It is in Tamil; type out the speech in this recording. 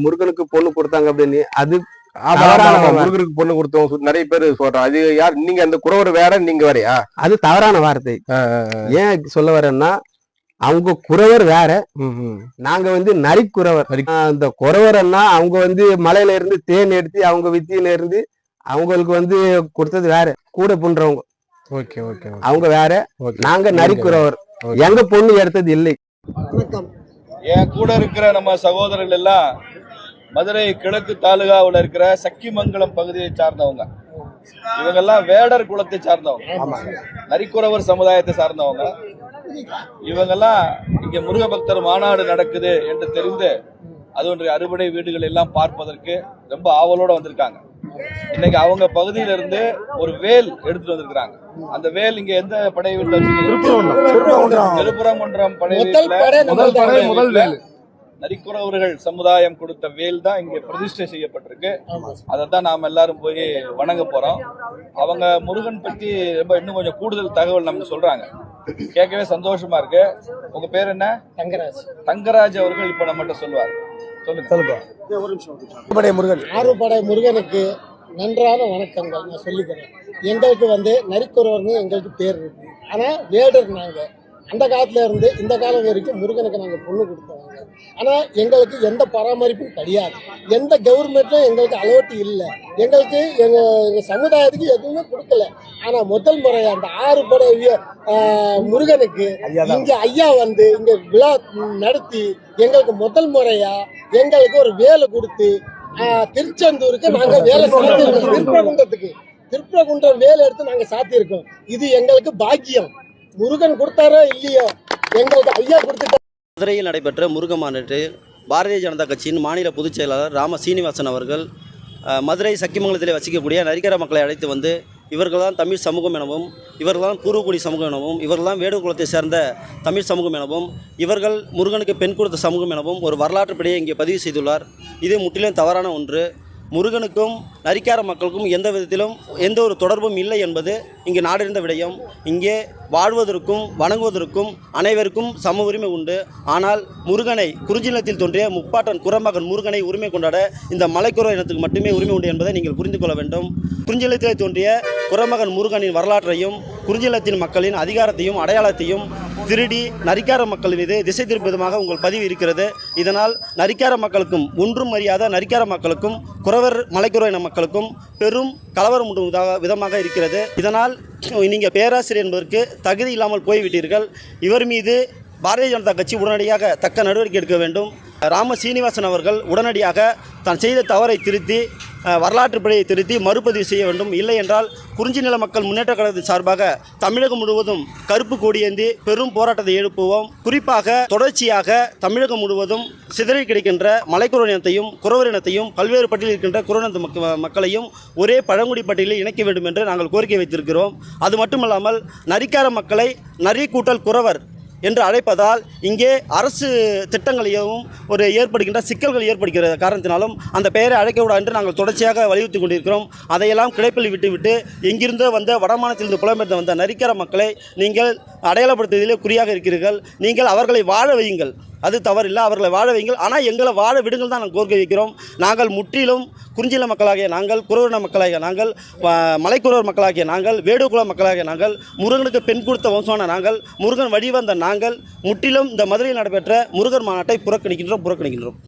முருகனுக்கு பொண்ணு கொடுத்தாங்க அப்படின்னு அது முருகருக்கு பொண்ணு கொடுத்தோம் நிறைய பேர் சொல்றாங்க. அது யார் நீங்க? அந்த குறவர் வேற, நீங்க வேறையா? அது தவறான வார்த்தை. ஏன் சொல்ல வரேன்னா, அவங்க குறவர் வேற, நாங்க நரிக்குறவர். அந்த குறவர்னா அவங்க மலையில இருந்து தேன் எடுத்து அவங்க வித்தியில இருந்து அவங்களுக்கு கொடுத்தது வேற. கூட பண்றவங்க அவங்க வேற, நாங்க நரிக்குறவர். எங்க பொண்ணு எடுத்தது இல்லை. என் கூட இருக்கிற நம்ம சகோதரர்கள் எல்லாம் மதுரை கிழக்கு தாலுகாவில் இருக்கிற சக்கிமங்கலம் பகுதியை சார்ந்தவங்க. இவங்கெல்லாம் வேடர் குலத்தை சார்ந்தவங்க, நரிக்குறவர் சமுதாயத்தை சார்ந்தவங்க. இவங்கெல்லாம் இங்க முருக பக்தர் மாநாடு நடக்குது என்று தெரிந்து அது ஒன்றை அறுபடை வீடுகள் எல்லாம் பார்ப்பதற்கு ரொம்ப ஆவலோட வந்திருக்காங்க. இன்னைக்கு அவங்க பகுதியில இருந்து ஒரு வேல் எடுத்துட்டு வந்திருக்காங்க. அந்த வேல் இங்க எந்த படை வீட்டுல திருப்புறங்குன்றம் படை வீட்டுல நரிக்குறவர்கள் சமுதாயம் கொடுத்த வேல் தான் இங்க பிரதிஷ்டை செய்யப்பட்டிருக்கு. அதைத்தான் நாம எல்லாரும் போய் வணங்க போறோம். அவங்க முருகன் பத்தி ரொம்ப இன்னும் கொஞ்சம் கூடுதல் தகவல் நமக்கு சொல்றாங்க. கேட்கவே சந்தோஷமா இருக்கு. உங்க பேர் என்ன? தங்கராஜ் அவர்கள் இப்ப நம்மகிட்ட சொல்லுவார். சொல்லுங்க. ஆறுபடை முருகனுக்கு நன்றான வணக்கங்கள் நான் சொல்லிக்கிறேன். எங்களுக்கு நரிக்குறவர்னு எங்களுக்கு பேர் இருக்கு. ஆனா வேடர் நாங்க. அந்த காலத்துல இருந்து இந்த காலம் வரைக்கும் முருகனுக்கு நாங்க பொண்ணு கொடுத்தவங்க. ஆனா எங்களுக்கு எந்த பராமரிப்பும் கிடையாது. எந்த கவர்மெண்ட்டும் எங்களுக்கு அலோட்டு இல்லை. எங்களுக்கு எங்க சமுதாயத்துக்கு எதுவுமே கொடுக்கல. ஆனா முதல் முறையா அந்த ஆறுபடை முருகனுக்கு இங்க ஐயா இங்க விழா நடத்தி எங்களுக்கு முதல் முறையா எங்களுக்கு ஒரு வேலை கொடுத்து திருச்செந்தூருக்கு நாங்க வேலை சாத்தியிருக்கோம். திருப்பரங்குன்றம் வேலை எடுத்து நாங்க சாத்தியிருக்கோம். இது எங்களுக்கு பாக்கியம். முருகன் கொடுத்தாரோ இல்லையோ, எங்களுக்கு ஐயா கொடுத்துட்டார். மதுரையில் நடைபெற்ற முருக மாநாட்டில் பாரதிய ஜனதா கட்சியின் மாநில பொதுச் செயலாளர் ராம சீனிவாசன் அவர்கள் மதுரை சக்கிமங்கலத்திலே வசிக்கக்கூடிய நரிக்கர மக்களை அழைத்து இவர்கள் தான் தமிழ் சமூகம் எனவும், இவர்கள் தான் பூர்வக்குடி சமூகம் எனவும், இவர்கள் தான் வேடு குலத்தை சேர்ந்த தமிழ் சமூகம் எனவும், இவர்கள் முருகனுக்கு பெண் கொடுத்த சமூகம் எனவும் ஒரு வரலாற்றுப்படியை இங்கே பதிவு செய்துள்ளார். இது முற்றிலும் தவறான ஒன்று. முருகனுக்கும் நரிக்கார மக்களுக்கும் எந்த விதத்திலும் எந்த ஒரு தொடர்பும் இல்லை என்பது இங்கே நாடறிந்த விடயம். இங்கே வாழ்வதற்கும் வணங்குவதற்கும் அனைவருக்கும் சம உரிமை உண்டு. ஆனால் முருகனை குறிஞ்சிலத்தில் தோன்றிய முப்பாட்டன் குறமகன் முருகனை உரிமை கொண்டாட இந்த மலைக்குறவர் இனத்துக்கு மட்டுமே உரிமை உண்டு என்பதை நீங்கள் புரிந்து கொள்ள வேண்டும். குறிஞ்சிலத்தில் தோன்றிய குறமகன் முருகனின் வரலாற்றையும் குறிஞ்சிலத்தின் மக்களின் அதிகாரத்தையும் அடையாளத்தையும் திருடி நரிக்கார மக்கள் மீது திசை திருப்பதுமாக உங்கள் பதிவு இருக்கிறது. இதனால் நரிக்கார மக்களுக்கும் ஒன்றும் அறியாத நரிக்கார மக்களுக்கும் குறவர் மலைக்குறவர் இன மக்களுக்கும் பெரும் கலவரம் உண்டும் விதமாக இருக்கிறது. இதனால் நீங்கள் பேராசிரியர் என்பதற்கு தகுதி இல்லாமல் போய்விட்டீர்கள். இவர் மீது பாரதிய ஜனதா கட்சி உடனடியாக தக்க நடவடிக்கை எடுக்க வேண்டும். ராம சீனிவாசன் அவர்கள் உடனடியாக தான் செய்த தவறை திருத்தி வரலாற்று பிழையை திருத்தி மறுபதிவு செய்ய வேண்டும். இல்லை என்றால் குறிஞ்சி நில மக்கள் முன்னேற்ற கழகத்தின் சார்பாக தமிழகம் முழுவதும் கருப்பு கொடியேந்தி பெரும் போராட்டத்தை எழுப்புவோம். குறிப்பாக தொடர்ச்சியாக தமிழகம் முழுவதும் சிதறி கிடைக்கின்ற மலைக்குறவர் இனத்தையும் குறவர் இனத்தையும் பல்வேறு பட்டியலில் இருக்கின்ற குறவரின மக்களையும் ஒரே பழங்குடி பட்டியலில் இணைக்க வேண்டும் என்று நாங்கள் கோரிக்கை வைத்திருக்கிறோம். அது மட்டுமல்லாமல் நரிக்கார மக்களை நரி கூட்டல் குறவர் என்று அழைப்பதால் இங்கே அரசு திட்டங்களையும் ஏற்படுகின்ற சிக்கல்கள் ஏற்படுகிற காரணத்தினாலும் அந்த பெயரை அழைக்கக்கூடாது என்று நாங்கள் தொடர்ச்சியாக வலியுறுத்தி கொண்டிருக்கிறோம். அதையெல்லாம் கிடைப்பில் விட்டுவிட்டு எங்கிருந்தோ வடமாநிலத்திலிருந்து புலம்பெயர்ந்து வந்த நரிக்கர மக்களை நீங்கள் அடையாளப்படுத்துவதிலே குறியாக இருக்கிறீர்கள். நீங்கள் அவர்களை வாழ வையுங்கள், அது தவறில்லை, அவர்களை வாழ வையுங்கள். ஆனால் எங்களை வாழ விடுங்கள் தான் நாங்கள் கோரிக்கை வைக்கிறோம். நாங்கள் முற்றிலும் குறிஞ்சில மக்களாகிய நாங்கள், குறவரின மக்களாகிய நாங்கள், மலைக்குறவர் மக்களாகிய நாங்கள், வேடுகுல மக்களாகிய நாங்கள், முருகனுக்கு பெண் கொடுத்த வம்சமான நாங்கள், முருகன் வழிவந்த நாங்கள் முற்றிலும் இந்த மதுரையில் நடைபெற்ற முருகர் மாநாட்டை புறக்கணிக்கின்றோம்.